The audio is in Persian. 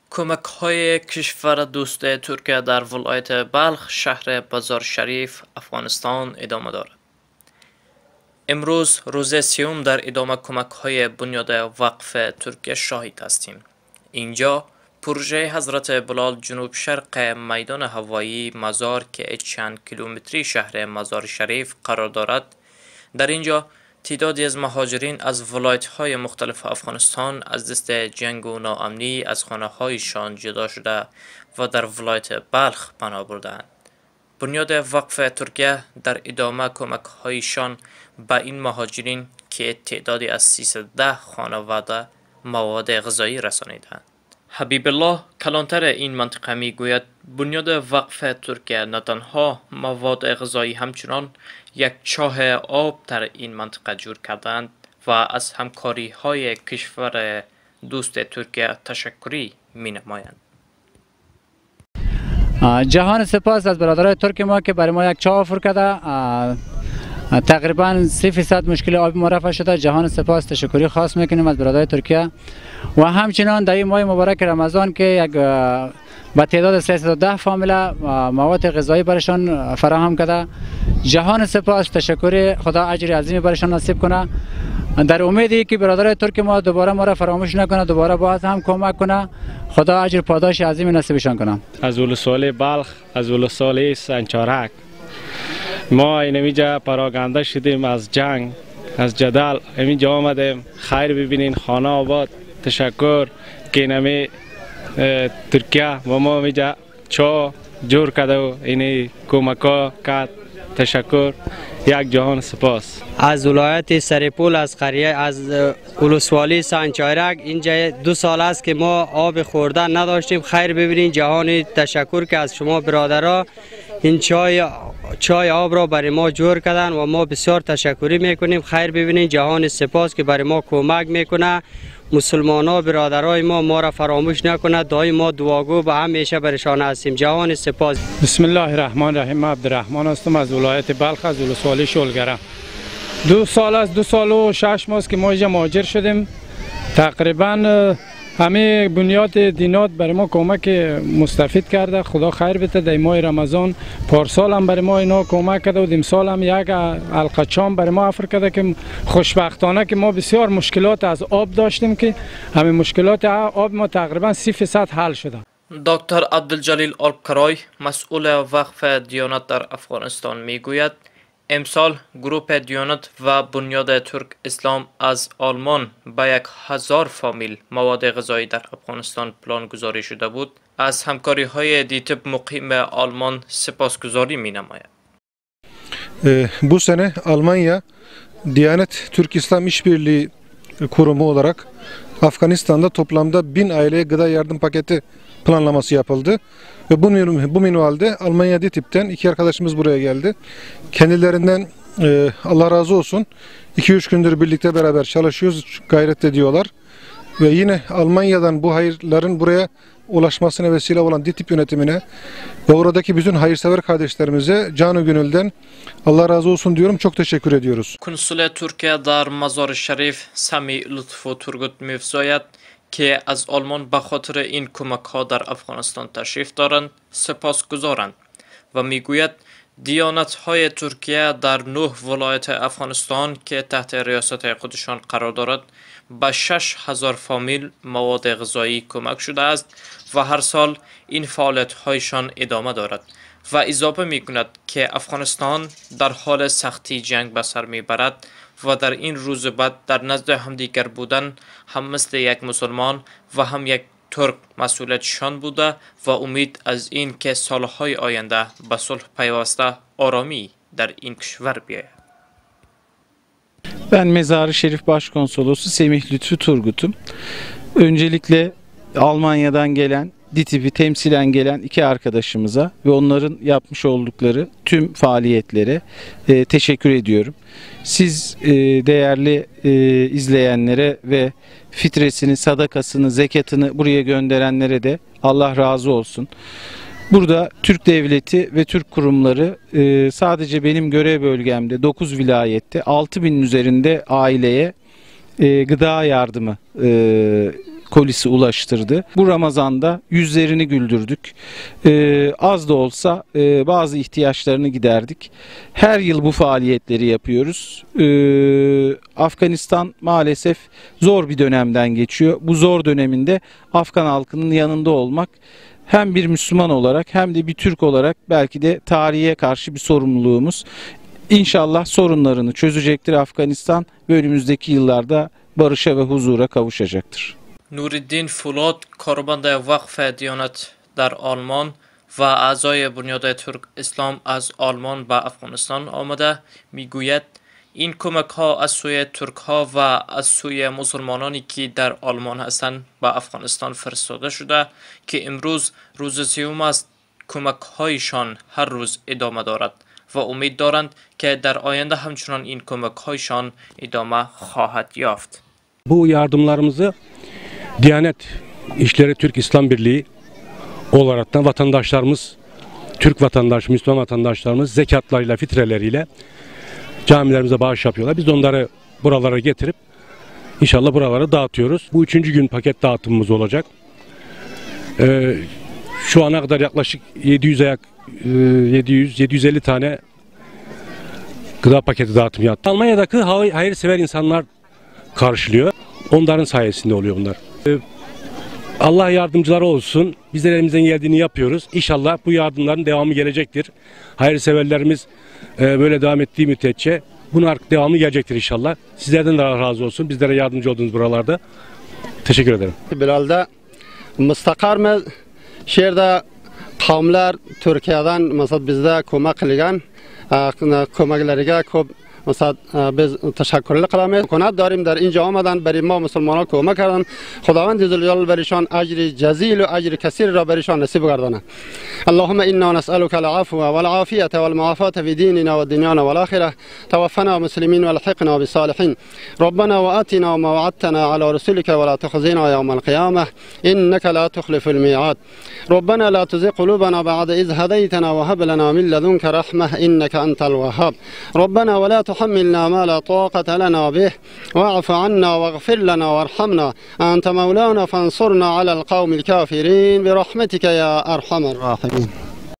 کمک های کشور دوست ترکیه در ولایت بلخ شهر بازار شریف افغانستان ادامه دارد. امروز روز سیوم در ادامه کمک های بنیاد وقف ترکیه شاهد هستیم. اینجا پروژه حضرت بلال جنوب شرق میدان هوایی مزار که چند کیلومتری شهر مزار شریف قرار دارد، در اینجا تعدادی از مهاجرین از ولایت‌های مختلف افغانستان از دست جنگ و ناامنی از خانه‌هایشان جدا شده و در ولایت بلخ پناه بردند. بنیاد وقف ترکیه در ادامه کمک‌هایشان به این مهاجرین که تعدادی از 310 خانواده مواد غذایی رسانیدند. حبیب الله کلانتر این منطقه می گوید بنیاد وقف ترکیه نه تنها مواد غذایی همچنان یک چاه آب در این منطقه جور کردند و از همکاری های کشور دوست ترکیه تشکری می نمایند. جهان سپاس از برادرای ترک ما که برای ما یک چاه آفر کرده. تقریبا 30% مشکل آب ما رفع شده. جهان سپاس تشکری خاص میکنیم از برادرای ترکیه و همچنان در این ماه مبارک رمضان که یک با تعداد 310 فامیل مواد غذایی برشان فراهم کرده. جهان سپاس تشکر، خدا اجر عظیمی برشان نصیب کنه. در امیدی که برادرای ترک ما دوباره ما را فراموش نکنه، دوباره باز هم کمک کنه. خدا اجر پاداش عظیمی نصیبشان کنه. از ولسوالی بلخ، از ولسوالی سنچارک ما اینجا پراگنده شدیم از جنگ، از جدل. اینجا آمدیم خیر ببینین، خانه آباد. تشکر که اینمی ترکیه و ما اینجا چا جور کرده و اینی کمکا کرد. تشکر، یک جهان سپاس. از ولایت سرپول، از قریه، از ولسوالی سنچارک اینجا 2 سال است که ما آب خوردن نداشتیم. خیر ببینین، جهان تشکر که از شما برادرها این چای آب را برای ما جور کردن و ما بسیار تشکری میکنیم. خیر ببینین، جهان سپاس که برای ما کمک میکنه. مسلمانان برادرای ما را فراموش نکنه. دعای ما دعاگو و همیشه برشان هستیم. جهان سپاس. بسم الله الرحمن الرحیم. عبدالرحمن هستم از ولایت بلخ، از ولسوالی شلگره. 2 سال و 6 ماه که ما اینجا مهاجر شدیم. تقریبا همه بنیاد دینات برای ما کمک مستفید کرده. خدا خیر بده. در ماه رمضان پارسال هم برای ما اینا کمک کرده و امسال هم یک القچام برای ما افر کرده که خوشبختانه که ما بسیار مشکلات از آب داشتیم که همه مشکلات آب ما تقریبا 30% حل شده. دکتر عبدالجلیل آلپکرای مسئول وقف دیانت در افغانستان میگوید امسال گروپ دیانت و بنیاد ترک اسلام از آلمان به 1000 فامیل مواد غذایی در افغانستان پلان گذاری شده بود. از همکاری های دیتب مقیم آلمان سپاسگزاری می نماید. Bu sene Almanya Diyanet Türk İslam İşbirliği Kurumu olarak Afganistan'da toplamda 1000 aileye gıda yardım paketi planlaması yapıldı. Ve bu minvalde Almanya DİTİB'ten 2 arkadaşımız buraya geldi. Kendilerinden Allah razı olsun 2-3 gündür birlikte beraber çalışıyoruz, gayret ediyorlar. Ve yine Almanya'dan bu hayırların buraya ulaşmasına vesile olan DİTİB yönetimine ve oradaki bütün hayırsever kardeşlerimize canı gönülden Allah razı olsun diyorum. Çok teşekkür ediyoruz. کنسول ترکیه در مزار شریف سمی لطف و ترگت می‌افزاید که از آلمان به خاطر این کمک ها در افغانستان تشریف دارند سپاسگزارند و میگوید دیانت های ترکیه در 9 ولایت افغانستان که تحت ریاست خودشان قرار دارد به 6000 فامیل مواد غذایی کمک شده است و هر سال این فعالیت هایشان ادامه دارد و اضافه می کند که افغانستان در حال سختی جنگ به سر می برد و در این روز بعد در نزد همدیگر بودن هم مثل یک مسلمان و هم یک ترک مسئولیتشان بوده و امید از این که سالهای آینده به صلح پیوسته آرامی در این کشور بیاید. Ben Mezar-ı Şerif Başkonsolosu Semih Lütfü Turgut'um. Öncelikle Almanya'dan gelen, DİTİB'i temsilen gelen 2 arkadaşımıza ve onların yapmış oldukları tüm faaliyetlere teşekkür ediyorum. Siz değerli izleyenlere ve fitresini, sadakasını, zekatını buraya gönderenlere de Allah razı olsun. Burada Türk Devleti ve Türk kurumları sadece benim görev bölgemde 9 vilayette 6000'in üzerinde aileye gıda yardımı kolisi ulaştırdı. Bu Ramazan'da yüzlerini güldürdük. Az da olsa bazı ihtiyaçlarını giderdik. Her yıl bu faaliyetleri yapıyoruz. Afganistan maalesef zor bir dönemden geçiyor. Bu zor döneminde Afgan halkının yanında olmak hem bir Müslüman olarak hem de bir Türk olarak belki de tarihe karşı bir sorumluluğumuz. İnşallah sorunlarını çözecektir Afganistan ve önümüzdeki yıllarda barışa ve huzura kavuşacaktır. نوریالدین فولاد کارمند وقف دیانت در آلمان و اعضای بنیاد ترک اسلام از آلمان به افغانستان آمده میگوید این کمک ها از سوی ترک ها و از سوی مسلمانانی که در آلمان هستند به افغانستان فرستاده شده که امروز روز سوم است. کمک هایشان هر روز ادامه دارد و امید دارند که در آینده همچنان این کمک هایشان ادامه خواهد یافت. Bu yardımlarımızı Diyanet İşleri Türk İslam Birliği olaraktan vatandaşlarımız, Türk vatandaş, Müslüman vatandaşlarımız zekatlarıyla, fitreleriyle camilerimize bağış yapıyorlar. Biz onları buralara getirip inşallah buralara dağıtıyoruz. Bu 3. gün paket dağıtımımız olacak. Şu ana kadar yaklaşık 750 tane gıda paketi dağıtım yaptı. Almanya'daki hayırsever insanlar karşılıyor. Onların sayesinde oluyor bunlar. Allah yardımcıları olsun. Bizler elimizden geldiğini yapıyoruz. İnşallah bu yardımların devamı gelecektir. Hayırseverlerimiz böyle devam ettiği müddetçe bunun devamı gelecektir inşallah. Sizlerden de Allah razı olsun. Bizlere yardımcı olduğunuz buralarda. Teşekkür ederim. Bilal'da müstakar mı? Şehirde kavimler Türkiye'den mesela bizde komak kılgan komaklarına مثلا biz teşekkürler qilamiz. Qanat darim در اینجا آمدن برای ما مسلمانان کمک کردن. خداوند ذوالجلال برایشان اجر جزیل و اجر کثیر را برایشان نصیب گرداند. اللهم انا نسألك العفو والعافية والمعافاة في ديننا ودنيانا والآخرة. توفنا مسلمين والحقنا بالصالحين. ربنا وآتنا ما وعدتنا على رسلك ولا تخزنا يوم القيامة إنك لا تخلف الميعاد. ربنا لا تزغ قلوبنا بعد إذ هديتنا وهب لنا من لدنك رحمة إنك أنت الوهاب. ربنا ولا تحملنا ما لا طاقة لنا به واعف عنا واغفر لنا وارحمنا أنت مولانا فانصرنا على القوم الكافرين برحمتك يا أرحم الراحمين.